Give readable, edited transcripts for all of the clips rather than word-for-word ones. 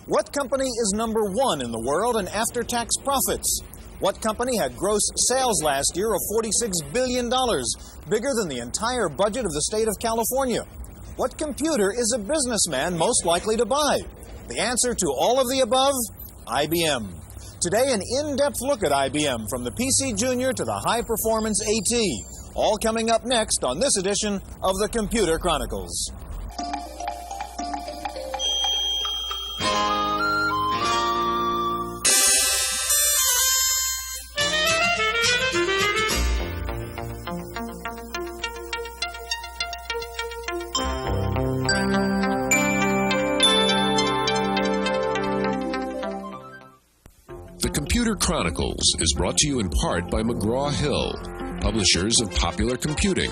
What company is number one in the world in after-tax profits? What company had gross sales last year of $46 billion, bigger than the entire budget of the state of California? What computer is a businessman most likely to buy? The answer to all of the above? IBM. Today, an in-depth look at IBM, from the PC Junior to the high-performance AT. All coming up next on this edition of the Computer Chronicles. Computer Chronicles is brought to you in part by McGraw-Hill, publishers of Popular Computing,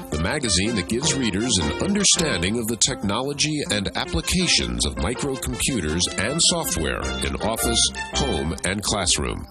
the magazine that gives readers an understanding of the technology and applications of microcomputers and software in office, home, and classroom.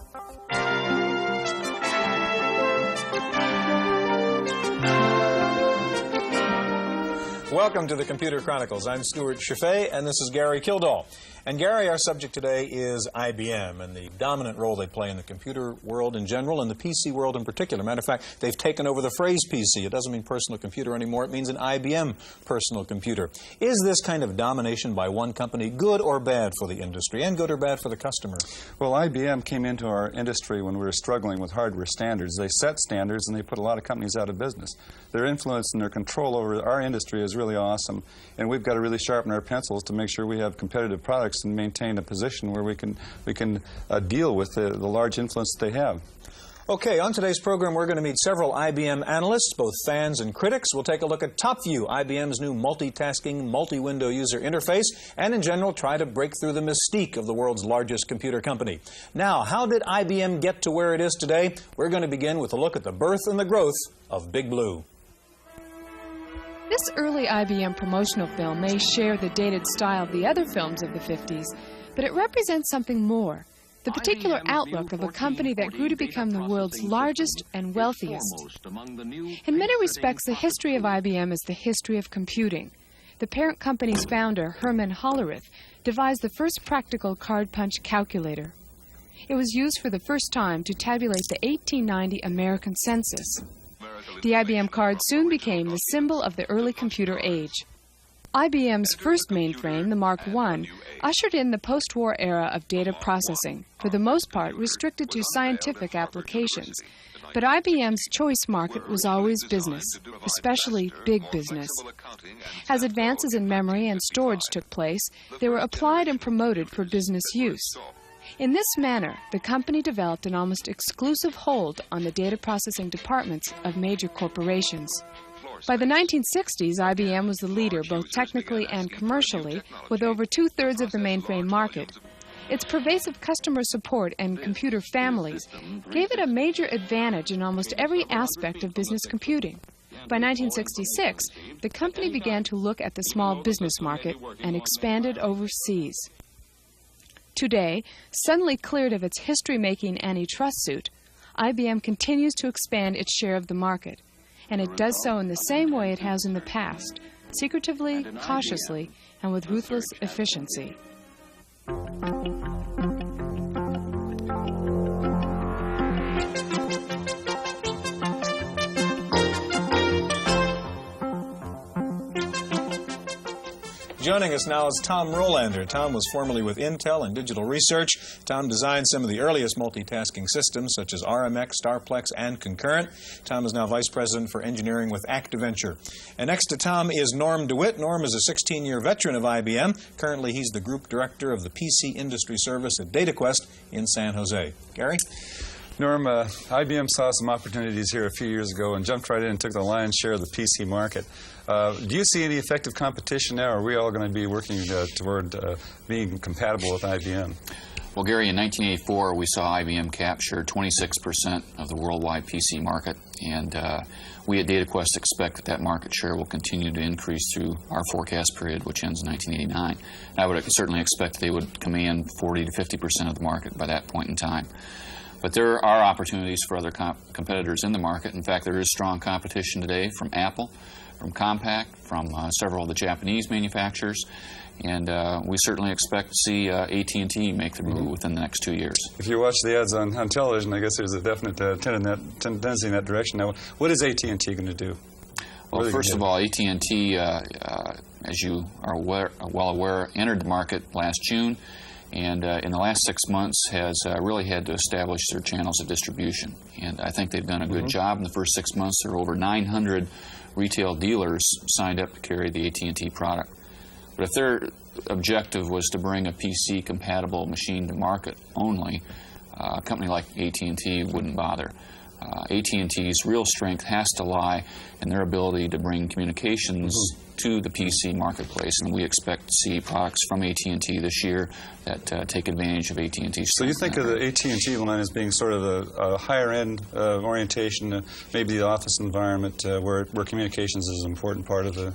Welcome to the Computer Chronicles. I'm Stuart Chaffee, and this is Gary Kildall. And Gary, our subject today is IBM and the dominant role they play in the computer world in general and the PC world in particular. Matter of fact, they've taken over the phrase PC. It doesn't mean personal computer anymore. It means an IBM personal computer. Is this kind of domination by one company good or bad for the industry, and good or bad for the customer? Well, IBM came into our industry when we were struggling with hardware standards. They set standards and they put a lot of companies out of business. Their influence and their control over our industry is really awesome, and we've got to really sharpen our pencils to make sure we have competitive products and maintain a position where we can deal with the large influence that they have. Okay, on today's program, we're going to meet several IBM analysts, both fans and critics. We'll take a look at TopView, IBM's new multitasking, multi-window user interface, and in general, try to break through the mystique of the world's largest computer company. Now, how did IBM get to where it is today? We're going to begin with a look at the birth and the growth of Big Blue. This early IBM promotional film may share the dated style of the other films of the 50s, but it represents something more, the particular outlook of a company that grew to become the world's largest and wealthiest. In many respects, the history of IBM is the history of computing. The parent company's founder, Herman Hollerith, devised the first practical card punch calculator. It was used for the first time to tabulate the 1890 American census. The IBM card soon became the symbol of the early computer age. IBM's first mainframe, the Mark I, ushered in the post-war era of data processing, for the most part restricted to scientific applications. But IBM's choice market was always business, especially big business. As advances in memory and storage took place, they were applied and promoted for business use. In this manner, the company developed an almost exclusive hold on the data processing departments of major corporations. By the 1960s, IBM was the leader both technically and commercially, with over two-thirds of the mainframe market. Its pervasive customer support and computer families gave it a major advantage in almost every aspect of business computing. By 1966, the company began to look at the small business market and expanded overseas. Today, suddenly cleared of its history-making antitrust suit, IBM continues to expand its share of the market, and it does so in the same way it has in the past, secretively, cautiously, and with ruthless efficiency. Joining us now is Tom Rolander. Tom was formerly with Intel in digital research. Tom designed some of the earliest multitasking systems, such as RMX, Starplex, and Concurrent. Tom is now Vice President for Engineering with Activenture. And next to Tom is Norm DeWitt. Norm is a 16-year veteran of IBM. Currently, he's the Group Director of the PC Industry Service at DataQuest in San Jose. Gary? Norm, IBM saw some opportunities here a few years ago and jumped right in and took the lion's share of the PC market. Do you see any effective competition now, or are we all going to be working toward being compatible with IBM? Well, Gary, in 1984, we saw IBM capture 26% of the worldwide PC market, and we at DataQuest expect that market share will continue to increase through our forecast period, which ends in 1989. I would certainly expect they would command 40 to 50% of the market by that point in time. But there are opportunities for other competitors in the market. In fact, there is strong competition today from Apple, from Compaq, from several of the Japanese manufacturers. And we certainly expect to see AT&T make the move within the next 2 years. If you watch the ads on television, I guess there's a definite tendency in that direction. Now, what is AT&T going to do? Well, first of all, AT&T, as you are well aware, entered the market last June, and in the last 6 months has really had to establish their channels of distribution. And I think they've done a good job in the first 6 months. There are over 900 retail dealers signed up to carry the AT&T product. But if their objective was to bring a PC-compatible machine to market only, a company like AT&T wouldn't bother. AT&T's real strength has to lie in their ability to bring communications to the PC marketplace, and we expect to see products from AT&T this year that take advantage of AT&T's. So you think of the AT&T line as being sort of a higher-end orientation, maybe the office environment where communications is an important part of the...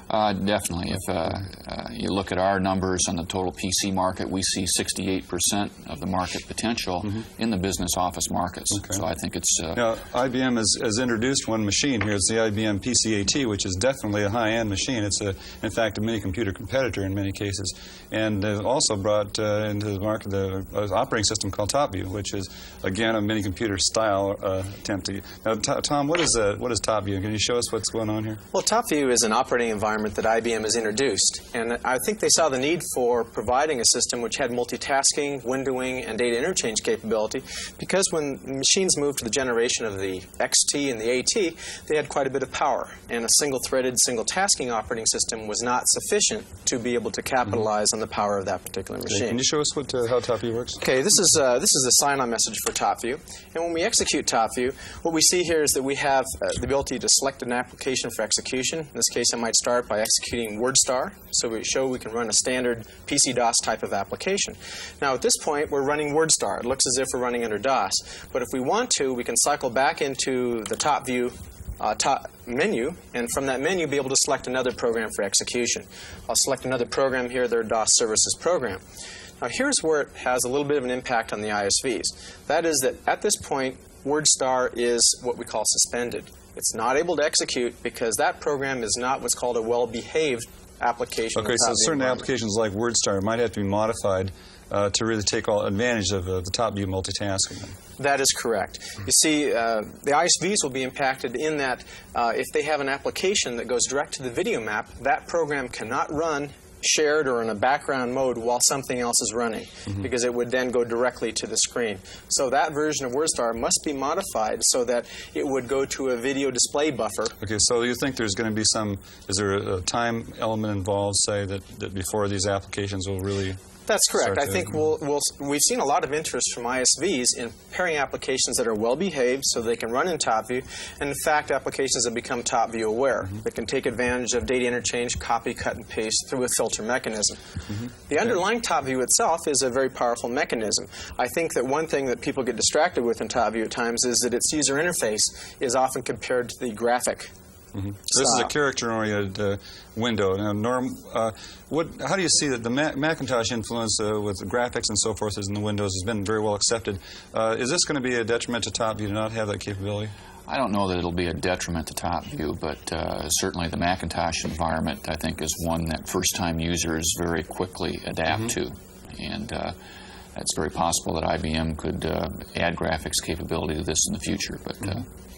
Definitely. If you look at our numbers on the total PC market, we see 68% of the market potential in the business office markets. Okay. So I think it's... Now, IBM has introduced one machine here. It's the IBM PC-AT, which is definitely a high-end machine. It's, in fact, a mini-computer competitor in many cases. And they've also brought into the market the operating system called TopView, which is, again, a mini-computer style attempt to... Now, Tom, what is TopView? Can you show us what's going on here? Well, TopView is an operating environment that IBM has introduced, and I think they saw the need for providing a system which had multitasking, windowing, and data interchange capability, because when machines moved to the generation of the XT and the AT, they had quite a bit of power, and a single-threaded, single-tasking operating system was not sufficient to be able to capitalize on the power of that particular machine. Okay. Can you show us how TopView works? Okay, this is the sign-on message for TopView, and when we execute TopView, what we see here is that we have the ability to select an application for execution. In this case, I might start by executing WordStar, so we can run a standard PC-DOS type of application. Now, at this point, we're running WordStar. It looks as if we're running under DOS, but if we want to, we can cycle back into the TopView top menu, and from that menu, be able to select another program for execution. I'll select another program here, their DOS services program. Now, here's where it has a little bit of an impact on the ISVs. That is that at this point, WordStar is what we call suspended. It's not able to execute because that program is not what's called a well-behaved application. Okay, so certain applications like WordStar might have to be modified to really take all advantage of the TopView multitasking. That is correct. You see, the ISVs will be impacted in that if they have an application that goes direct to the video map, that program cannot run shared or in a background mode while something else is running, because it would then go directly to the screen. So that version of WordStar must be modified so that it would go to a video display buffer. Okay, so you think there's going to be is there a time element involved, say, that before these applications will really... That's correct. I think we've seen a lot of interest from ISVs in pairing applications that are well-behaved so they can run in TopView, and in fact, applications that become TopView aware that can take advantage of data interchange, copy, cut, and paste through a filter mechanism. The underlying TopView itself is a very powerful mechanism. I think that one thing that people get distracted with in TopView at times is that its user interface is often compared to the graphic. So this is a character-oriented window. Now, how do you see that the Macintosh influence with the graphics and so forth in the Windows has been very well accepted? Is this going to be a detriment to TopView to not have that capability? I don't know that it'll be a detriment to TopView, but certainly the Macintosh environment, I think, is one that first-time users very quickly adapt to. And it's very possible that IBM could add graphics capability to this in the future. But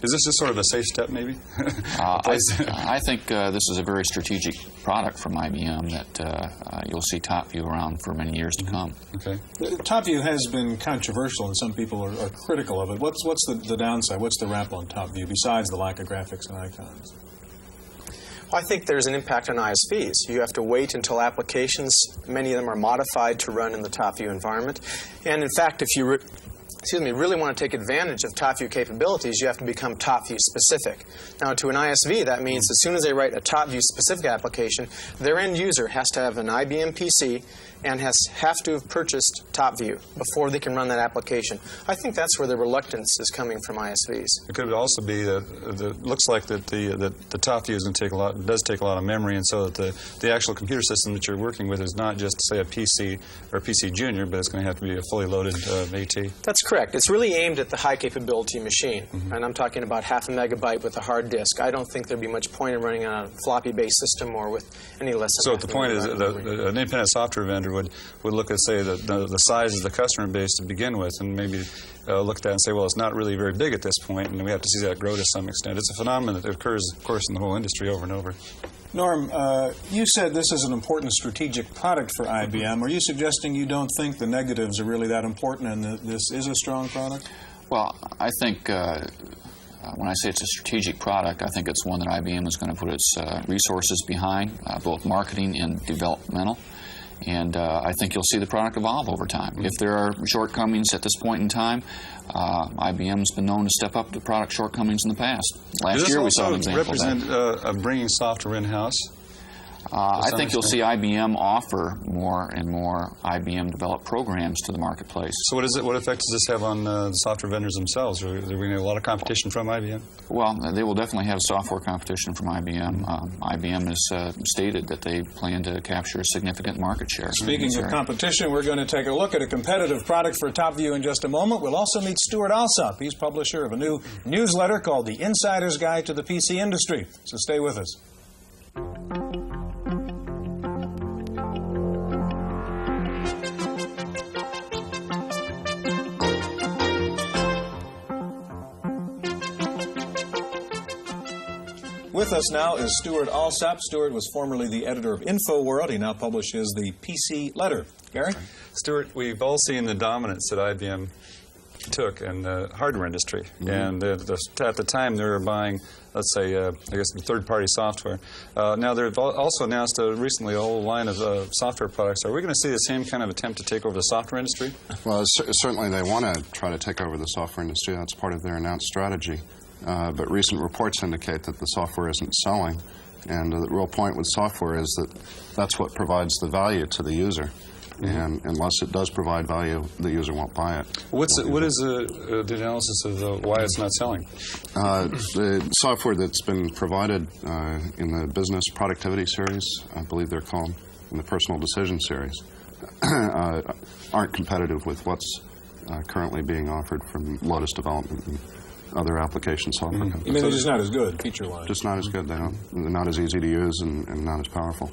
is this just sort of a safe step, maybe? I think this is a very strategic product from IBM that you'll see TopView around for many years to come. Okay. TopView has been controversial, and some people are critical of it. What's the downside? What's the rap on TopView besides the lack of graphics and icons? I think there's an impact on ISVs. You have to wait until applications, many of them are modified to run in the TopView environment. And in fact, if you really want to take advantage of TopView capabilities, you have to become TopView specific. Now, to an ISV, that means as soon as they write a TopView specific application, their end user has to have an IBM PC and have to have purchased TopView before they can run that application. I think that's where the reluctance is coming from ISVs. It could also be that it looks like that the TopView is going to does take a lot of memory, and so that the actual computer system that you're working with is not just, say, a PC or a PC Junior, but it's going to have to be a fully loaded AT. That's correct. It's really aimed at the high-capability machine, and I'm talking about 0.5 megabyte with a hard disk. I don't think there'd be much point in running on a floppy-based system or with any less than So the point is that an independent software vendor would look at, say, the size of the customer base to begin with, and maybe look at that and say, well, it's not really very big at this point, and we have to see that grow to some extent. It's a phenomenon that occurs, of course, in the whole industry over and over. Norm, you said this is an important strategic product for IBM. Are you suggesting you don't think the negatives are really that important and that this is a strong product? Well, I think when I say it's a strategic product, I think it's one that IBM is going to put its resources behind, both marketing and developmental. And I think you'll see the product evolve over time. If there are shortcomings at this point in time, IBM's been known to step up to product shortcomings in the past. Last year we saw an example of that. Does this also represent bringing software in-house? I think you'll see IBM offer more and more IBM-developed programs to the marketplace. So what effect does this have on the software vendors themselves? Are we going to have a lot of competition from IBM? Well, they will definitely have software competition from IBM. IBM has stated that they plan to capture a significant market share. Speaking of competition, we're going to take a look at a competitive product for TopView in just a moment. We'll also meet Stuart Alsop. He's publisher of a new newsletter called The Insider's Guide to the PC Industry. So stay with us. With us now is Stuart Alsop. Stuart was formerly the editor of InfoWorld. He now publishes the PC Letter. Gary? Stuart, we've all seen the dominance that IBM took in the hardware industry. And at the time, they were buying, let's say, I guess, third-party software. Now, they've also announced recently a whole line of software products. Are we going to see the same kind of attempt to take over the software industry? Well, certainly they want to try to take over the software industry. That's part of their announced strategy. But recent reports indicate that the software isn't selling. And the real point with software is that that's what provides the value to the user. And unless it does provide value, the user won't buy it. What is the analysis of why it's not selling? The software that's been provided in the business productivity series, I believe they're called, in the personal decision series, aren't competitive with what's currently being offered from Lotus Development and other application software companies. You mean they're just not as good, feature-wise? Just not as good. They're not as easy to use and not as powerful.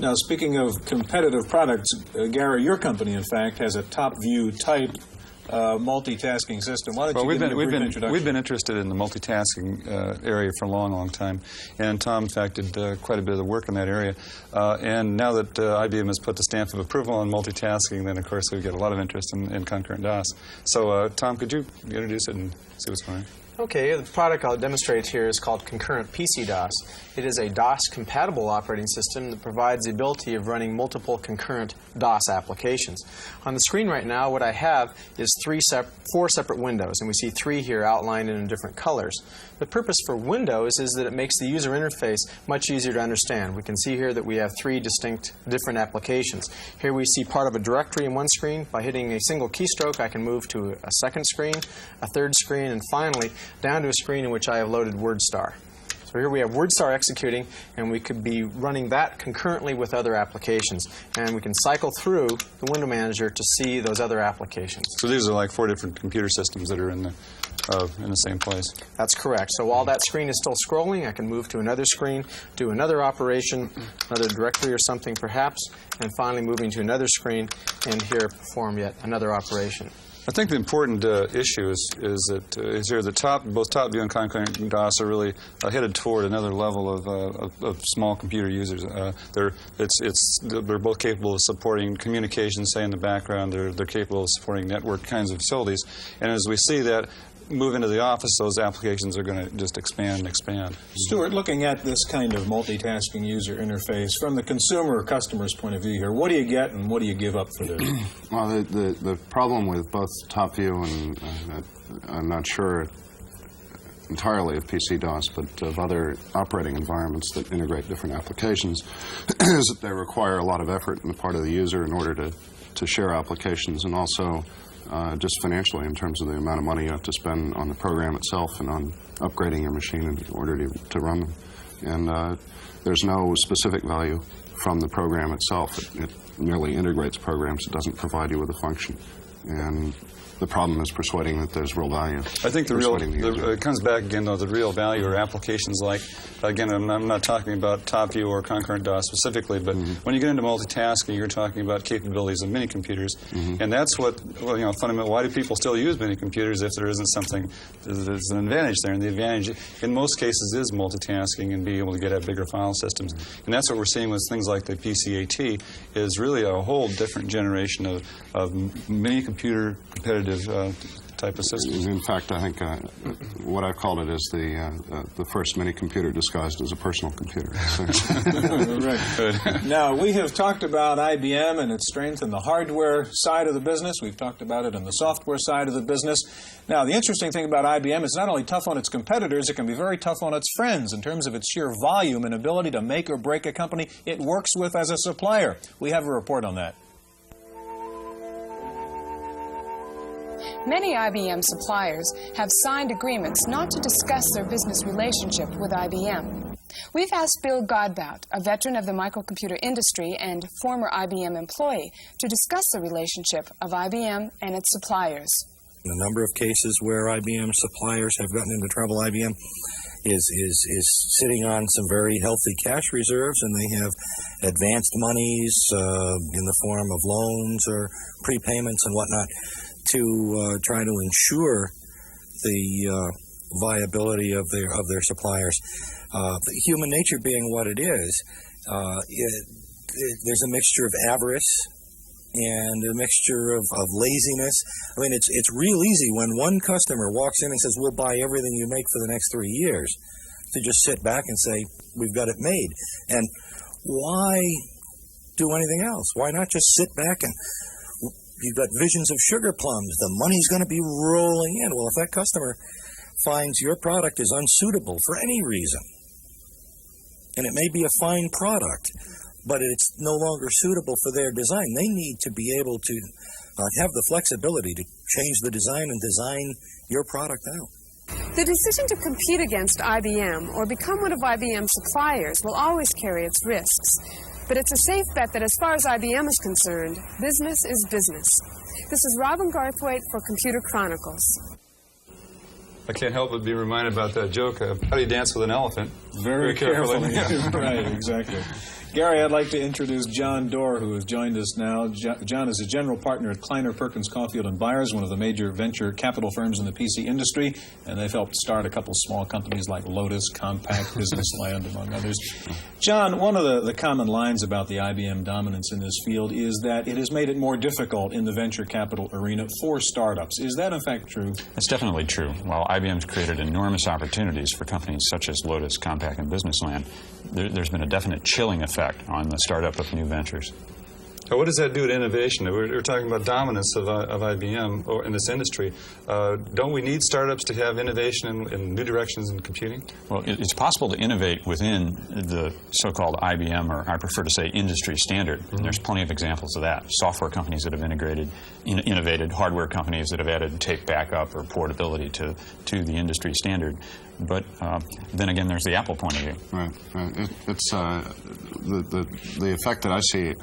Now, speaking of competitive products, Gary, your company, in fact, has a TopView type multitasking system. Why don't you give me a brief introduction? We've been interested in the multitasking area for a long, long time. And Tom, in fact, did quite a bit of the work in that area. And now that IBM has put the stamp of approval on multitasking, then, of course, we get a lot of interest in concurrent DOS. So, Tom, could you introduce it and see what's going on? Okay, the product I'll demonstrate here is called Concurrent PC DOS. It is a DOS-compatible operating system that provides the ability of running multiple concurrent DOS applications. On the screen right now, what I have is four separate windows, and we see 3 here outlined in different colors. The purpose for Windows is that it makes the user interface much easier to understand. We can see here that we have 3 distinct different applications. Here we see part of a directory in one screen. By hitting a single keystroke, I can move to a second screen, a third screen, and finally down to a screen in which I have loaded WordStar. So here we have WordStar executing, and we could be running that concurrently with other applications. And we can cycle through the window manager to see those other applications. So these are like 4 different computer systems that are in the same place. That's correct. So while that screen is still scrolling, I can move to another screen, do another operation, another directory or something perhaps, and finally moving to another screen, and here perform yet another operation. I think the important issue is that here both TopView and concurrent DOS are really headed toward another level of small computer users. They're both capable of supporting communication, say in the background. They're capable of supporting network kinds of facilities. And as we see that move into the office, those applications are going to just expand and expand. Stuart, looking at this kind of multitasking user interface from the consumer or customer's point of view here, what do you get and what do you give up for this? Well, the problem with both TopView and I'm not sure entirely of PC-DOS, but of other operating environments that integrate different applications, is that they require a lot of effort on the part of the user in order to share applications, and also just financially in terms of the amount of money you have to spend on the program itself and on upgrading your machine in order to run them. And there's no specific value from the program itself. It merely integrates programs. It doesn't provide you with a function. And the problem is persuading that there's real value. I think it comes back again, though, the real value are applications like, again, I'm not talking about TopView or concurrent DOS specifically, but when you get into multitasking, you're talking about capabilities of mini computers. And that's what, fundamentally, why do people still use mini computers if there isn't something, there's an advantage there? And the advantage, in most cases, is multitasking and being able to get at bigger file systems. And that's what we're seeing with things like the PCAT, is really a whole different generation of mini computer competitive type of systems. In fact, I think what I've called it is the first mini computer disguised as a personal computer. Right. Now, we have talked about IBM and its strength in the hardware side of the business. We've talked about it in the software side of the business. Now, the interesting thing about IBM is not only tough on its competitors, it can be very tough on its friends in terms of its sheer volume and ability to make or break a company it works with as a supplier. We have a report on that. Many IBM suppliers have signed agreements not to discuss their business relationship with IBM. We've asked Bill Godbout, a veteran of the microcomputer industry and former IBM employee, to discuss the relationship of IBM and its suppliers. In a number of cases where IBM suppliers have gotten into trouble, IBM is sitting on some very healthy cash reserves, and they have advanced monies in the form of loans or prepayments and whatnot to try to ensure the viability of their suppliers. Human nature being what it is, there's a mixture of avarice and a mixture of laziness. I mean, it's real easy when one customer walks in and says, we'll buy everything you make for the next 3 years, to just sit back and say, we've got it made. And why do anything else? Why not just sit back and you've got visions of sugar plums, the money's going to be rolling in. Well, if that customer finds your product is unsuitable for any reason, and it may be a fine product, but it's no longer suitable for their design, they need to be able to have the flexibility to change the design and design your product out. The decision to compete against IBM or become one of IBM's suppliers will always carry its risks. But it's a safe bet that as far as IBM is concerned, business is business. This is Robin Garthwaite for Computer Chronicles. I can't help but be reminded about that joke. How do you dance with an elephant? Very carefully. Right, exactly. Gary, I'd like to introduce John Doerr, who has joined us now. John is a general partner at Kleiner Perkins Caulfield & Byers, one of the major venture capital firms in the PC industry, and they've helped start a couple small companies like Lotus, Compaq, Businessland, among others. John, one of the common lines about the IBM dominance in this field is that it has made it more difficult in the venture capital arena for startups. Is that in fact true? It's definitely true. While IBM's created enormous opportunities for companies such as Lotus, Compaq, and Businessland, there's been a definite chilling effect on the startup of new ventures. Now, what does that do to innovation? We're talking about dominance of IBM or in this industry. Don't we need startups to have innovation in new directions in computing? Well, it's possible to innovate within the so-called IBM, or I prefer to say industry standard. And there's plenty of examples of that. Software companies that have innovated, hardware companies that have added tape backup or portability to the industry standard. But then again, there's the Apple point of view. Right. It's the effect that I see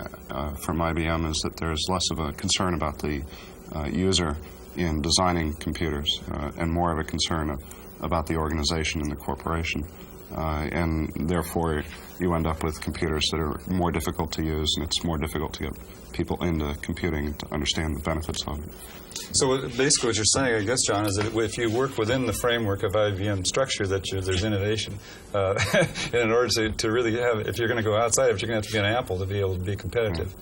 from IBM is that there's less of a concern about the user in designing computers and more of a concern about the organization and the corporation. And therefore, you end up with computers that are more difficult to use, and it's more difficult to get people into computing and to understand the benefits of it. So basically what you're saying, I guess, John, is that if you work within the framework of IBM structure, that there's innovation. And in order to really have, if you're going to go outside, if you're going to have to be an Apple to be able to be competitive.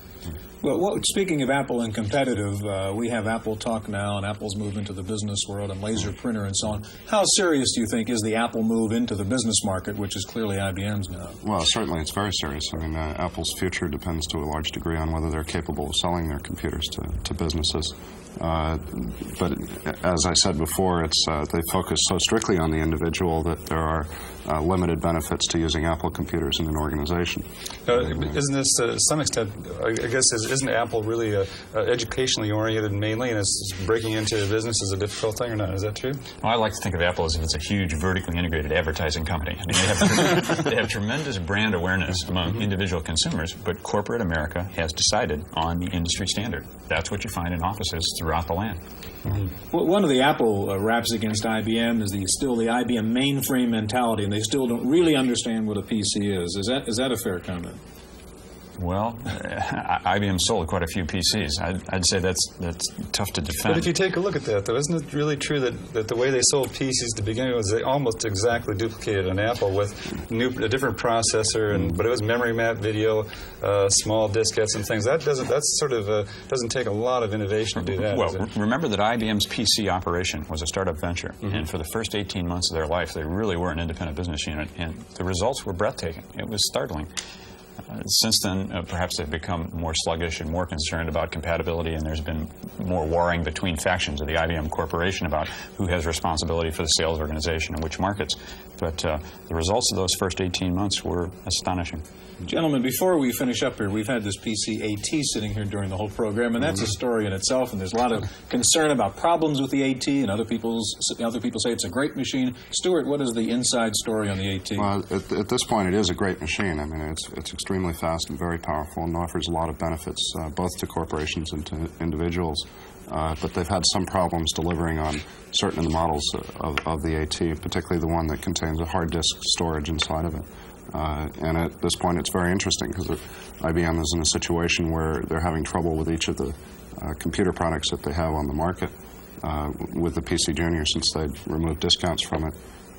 Well, speaking of Apple and competitive, we have Apple Talk now, and Apple's move into the business world, and laser printer and so on. How serious do you think is the Apple move into the business market, which is clearly IBM's now? Well, certainly it's very serious. I mean, Apple's future depends to a large degree on whether they're capable of selling their computers to businesses. But as I said before, they focus so strictly on the individual that there are limited benefits to using Apple computers in an organization. Isn't this, to some extent, I guess, isn't Apple really educationally oriented mainly, and is breaking into business is a difficult thing, or not? Is that true? Well, I like to think of Apple as if it's a huge vertically integrated advertising company. I mean, they have tremendous brand awareness among individual consumers, but corporate America has decided on the industry standard. That's what you find in offices throughout the land. Well, one of the Apple raps against IBM is still the IBM mainframe mentality, and they still don't really understand what a PC is. Is that a fair comment? Well, IBM sold quite a few PCs. I'd say that's tough to defend. But if you take a look at that, though, isn't it really true that the way they sold PCs to begin with was they almost exactly duplicated an Apple with a different processor, but it was memory map video, small diskettes and things. That doesn't take a lot of innovation to do that. Well, remember that IBM's PC operation was a startup venture, and for the first 18 months of their life, they really were an independent business unit, and the results were breathtaking. It was startling. Since then, perhaps they've become more sluggish and more concerned about compatibility, and there's been more warring between factions of the IBM Corporation about who has responsibility for the sales organization and which markets. But the results of those first 18 months were astonishing. Gentlemen, before we finish up here, we've had this PC AT sitting here during the whole program, and that's a story in itself, and there's a lot of concern about problems with the AT, and other people say it's a great machine. Stuart, what is the inside story on the AT? Well, at this point, it is a great machine. I mean, it's extremely fast and very powerful and offers a lot of benefits, both to corporations and to individuals. But they've had some problems delivering on certain of the models of the AT, particularly the one that contains a hard disk storage inside of it. And at this point, it's very interesting because IBM is in a situation where they're having trouble with each of the computer products that they have on the market with the PC Junior, since they removed discounts from it,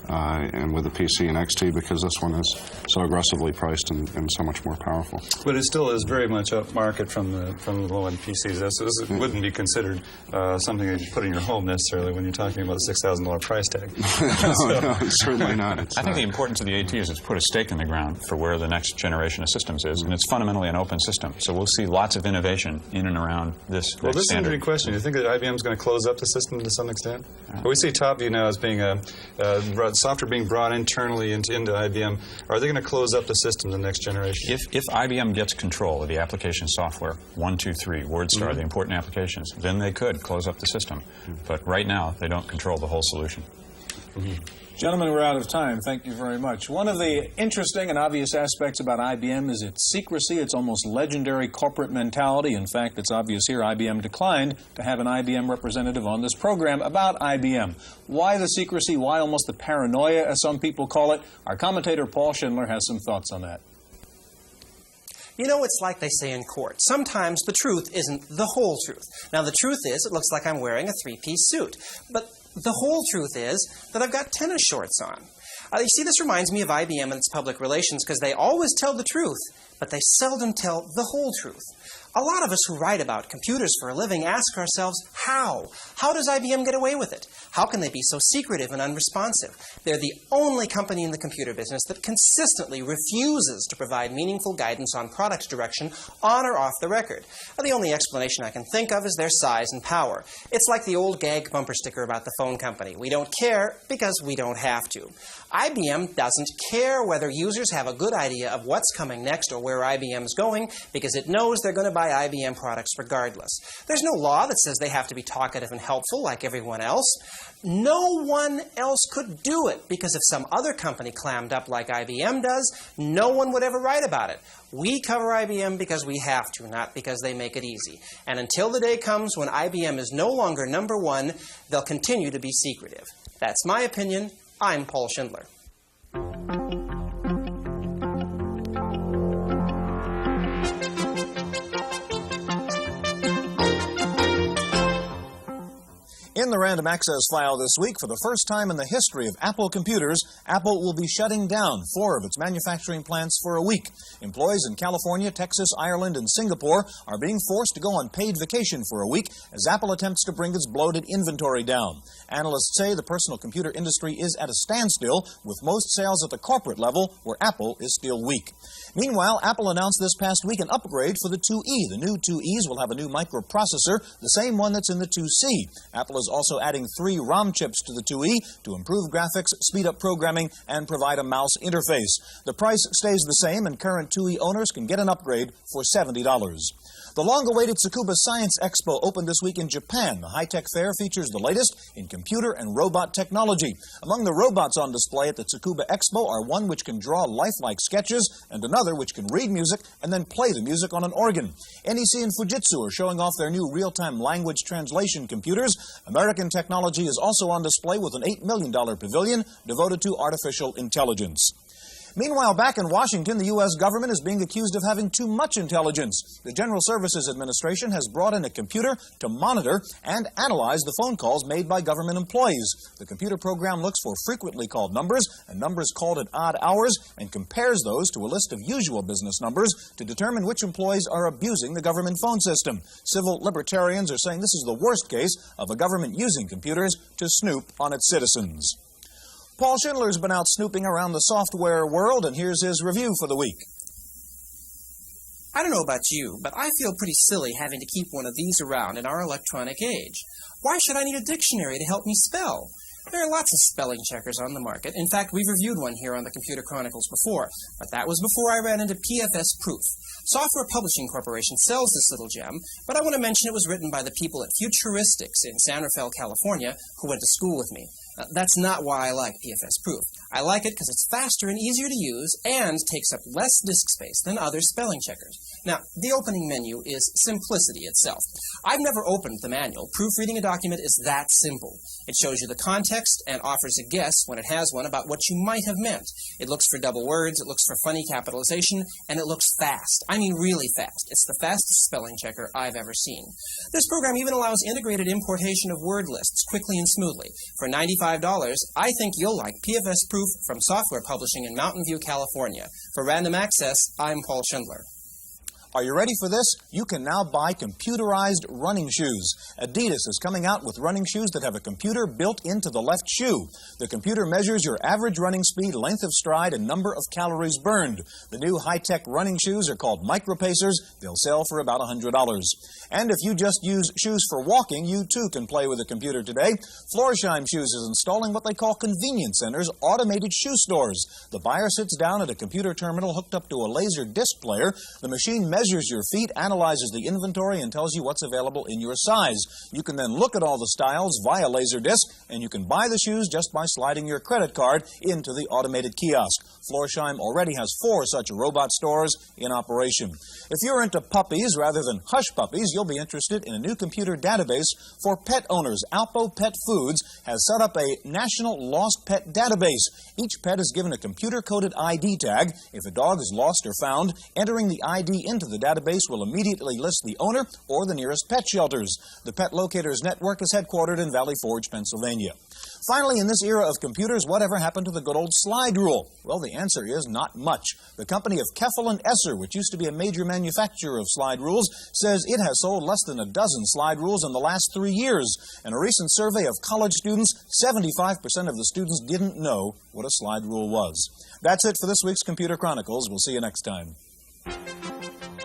and with the PC and XT because this one is so aggressively priced and so much more powerful. But it still is very much upmarket from the low-end PCs. So this wouldn't be considered something that you put in your home necessarily when you're talking about a $6,000 price tag. No, certainly not. I think the importance of the AT is it's put a stake in the ground for where the next generation of systems is, and it's fundamentally an open system. So we'll see lots of innovation in and around this Well, this standard. is a good question. Do you think that IBM is going to close up the system to some extent? We see TopView now as being software being brought internally into IBM. Are they going to close up the system the next generation? If IBM gets control of the application software, 1, 2, 3, WordStar, the important applications, then they could close up the system. But right now, they don't control the whole solution. Gentlemen, we're out of time. Thank you very much. One of the interesting and obvious aspects about IBM is its secrecy, its almost legendary corporate mentality. In fact, it's obvious here IBM declined to have an IBM representative on this program about IBM. Why the secrecy? Why almost the paranoia, as some people call it? Our commentator, Paul Schindler, has some thoughts on that. You know, it's like they say in court. Sometimes the truth isn't the whole truth. Now, the truth is, it looks like I'm wearing a three-piece suit. But the whole truth is that I've got tennis shorts on. You see, this reminds me of IBM and its public relations because they always tell the truth, but they seldom tell the whole truth. A lot of us who write about computers for a living ask ourselves, how? How does IBM get away with it? How can they be so secretive and unresponsive? They're the only company in the computer business that consistently refuses to provide meaningful guidance on product direction on or off the record. The only explanation I can think of is their size and power. It's like the old gag bumper sticker about the phone company. We don't care because we don't have to. IBM doesn't care whether users have a good idea of what's coming next or where IBM's going because it knows they're going to buy IBM products regardless. There's no law that says they have to be talkative and helpful like everyone else. No one else could do it because if some other company clammed up like IBM does, no one would ever write about it. We cover IBM because we have to, not because they make it easy. And until the day comes when IBM is no longer number one, they'll continue to be secretive. That's my opinion. I'm Paul Schindler. In the Random Access File this week, for the first time in the history of Apple computers, Apple will be shutting down 4 of its manufacturing plants for a week. Employees in California, Texas, Ireland, and Singapore are being forced to go on paid vacation for a week as Apple attempts to bring its bloated inventory down. Analysts say the personal computer industry is at a standstill, with most sales at the corporate level, where Apple is still weak. Meanwhile, Apple announced this past week an upgrade for the 2E. The new 2Es will have a new microprocessor, the same one that's in the 2C. Apple is also also adding 3 ROM chips to the 2E to improve graphics, speed up programming, and provide a mouse interface. The price stays the same, and current 2E owners can get an upgrade for $70. The long-awaited Tsukuba Science Expo opened this week in Japan. The high-tech fair features the latest in computer and robot technology. Among the robots on display at the Tsukuba Expo are one which can draw lifelike sketches and another which can read music and then play the music on an organ. NEC and Fujitsu are showing off their new real-time language translation computers. American technology is also on display with an $8 million pavilion devoted to artificial intelligence. Meanwhile, back in Washington, the U.S. government is being accused of having too much intelligence. The General Services Administration has brought in a computer to monitor and analyze the phone calls made by government employees. The computer program looks for frequently called numbers and numbers called at odd hours and compares those to a list of usual business numbers to determine which employees are abusing the government phone system. Civil libertarians are saying this is the worst case of a government using computers to snoop on its citizens. Paul Schindler's been out snooping around the software world, and here's his review for the week. I don't know about you, but I feel pretty silly having to keep one of these around in our electronic age. Why should I need a dictionary to help me spell? There are lots of spelling checkers on the market. In fact, we've reviewed one here on the Computer Chronicles before, but that was before I ran into PFS Proof. Software Publishing Corporation sells this little gem, but I want to mention it was written by the people at Futuristics in San Rafael, California, who went to school with me. That's not why I like PFS Proof. I like it because it's faster and easier to use and takes up less disk space than other spelling checkers. Now, the opening menu is simplicity itself. I've never opened the manual. Proofreading a document is that simple. It shows you the context and offers a guess, when it has one, about what you might have meant. It looks for double words, it looks for funny capitalization, and it looks fast. I mean really fast. It's the fastest spelling checker I've ever seen. This program even allows integrated importation of word lists quickly and smoothly. For $95, I think you'll like PFS Proof from Software Publishing in Mountain View, California. For Random Access, I'm Paul Schindler. Are you ready for this? You can now buy computerized running shoes. Adidas is coming out with running shoes that have a computer built into the left shoe. The computer measures your average running speed, length of stride, and number of calories burned. The new high-tech running shoes are called micropacers. They'll sell for about $100. And if you just use shoes for walking, you too can play with a computer today. Florsheim Shoes is installing what they call convenience centers, automated shoe stores. The buyer sits down at a computer terminal hooked up to a laser disc player. The machine measures your feet, analyzes the inventory, and tells you what's available in your size. You can then look at all the styles via Laserdisc, and you can buy the shoes just by sliding your credit card into the automated kiosk. Florsheim already has 4 such robot stores in operation. If you're into puppies rather than hush puppies, you'll be interested in a new computer database for pet owners. Alpo Pet Foods has set up a national lost pet database. Each pet is given a computer-coded ID tag. If a dog is lost or found, entering the ID into the database will immediately list the owner or the nearest pet shelters. The Pet Locators Network is headquartered in Valley Forge, Pennsylvania. Finally, in this era of computers, whatever happened to the good old slide rule? Well, the answer is not much. The company of Keffel and Esser, which used to be a major manufacturer of slide rules, says it has sold less than a dozen slide rules in the last 3 years. In a recent survey of college students, 75% of the students didn't know what a slide rule was. That's it for this week's Computer Chronicles. We'll see you next time.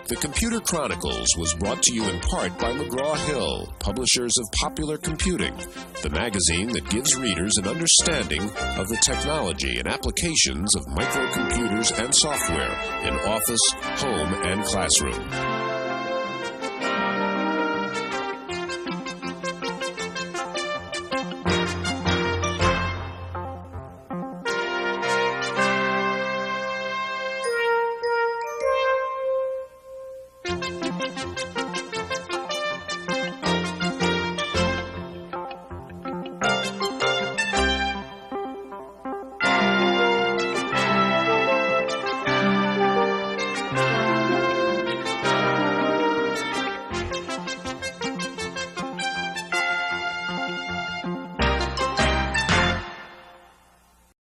The Computer Chronicles was brought to you in part by McGraw-Hill, publishers of Popular Computing, the magazine that gives readers an understanding of the technology and applications of microcomputers and software in office, home, and classroom.